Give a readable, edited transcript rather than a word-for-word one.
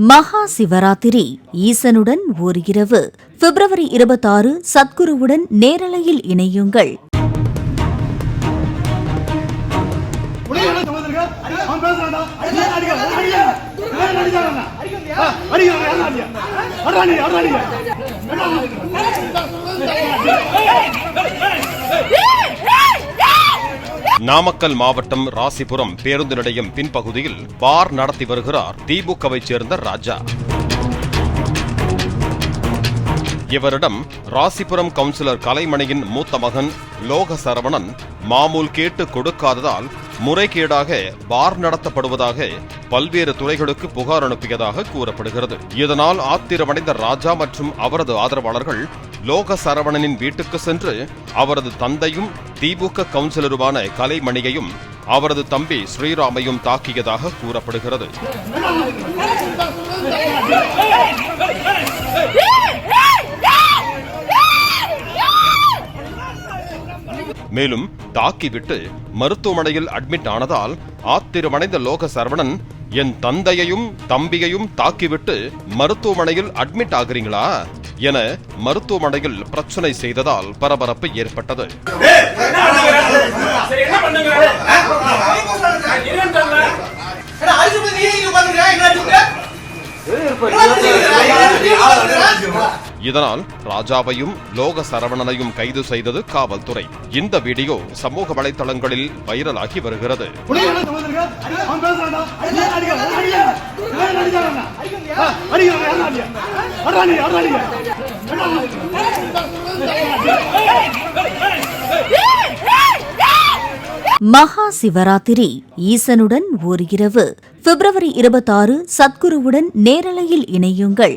மகா சிவராத்திரி ஈசனுடன் ஓர் இரவு பிப்ரவரி 26 சத்குருவுடன் நேரலையில் இணையுங்கள். நாமக்கல் மாவட்டம் ராசிபுரம் பேருந்து நிலையம் பின்பகுதியில் பார் நடத்தி வருகிறார் திமுகவை சேர்ந்த ராஜா. இவரிடம் ராசிபுரம் கவுன்சிலர் கலைமணியின் மூத்த மகன் லோக சரவணன் மாமூல் கேட்டு கொடுக்காததால் முறைகேடாக பார் நடத்தப்படுவதாக பல்வேறு துறைகளுக்கு புகார் அனுப்பியதாக கூறப்படுகிறது. இதனால் ஆத்திரமடைந்த ராஜா மற்றும் அவரது ஆதரவாளர்கள் லோக சரவணனின் வீட்டுக்கு சென்று அவரது தந்தையும் திமுக கவுன்சிலருமான கலைமணியையும் அவரது தம்பி ஸ்ரீராமையும் தாக்கியதாக கூறப்படுகிறது. மேலும் தாக்கிவிட்டு மருத்துவமனையில் அட்மிட் ஆனதால் ஆத்திரமடைந்த லோக சரவணன், என் தந்தையையும் தம்பியையும் தாக்கிவிட்டு மருத்துவமனையில் அட்மிட் ஆகிறீங்களா என மருத்துவமனையில் பிரச்சனை செய்ததால் பரபரப்பு ஏற்பட்டது. இதனால் ராஜாவையும் லோக சரவணனையும் கைது செய்தது காவல்துறை. இந்த வீடியோ சமூக வலைதளங்களில் வைரலாகி வருகிறது. மகா சிவராத்திரி ஈசனுடன் ஓர் இரவு பிப்ரவரி 26 சத்குருவுடன் நேரலையில் இணையுங்கள்.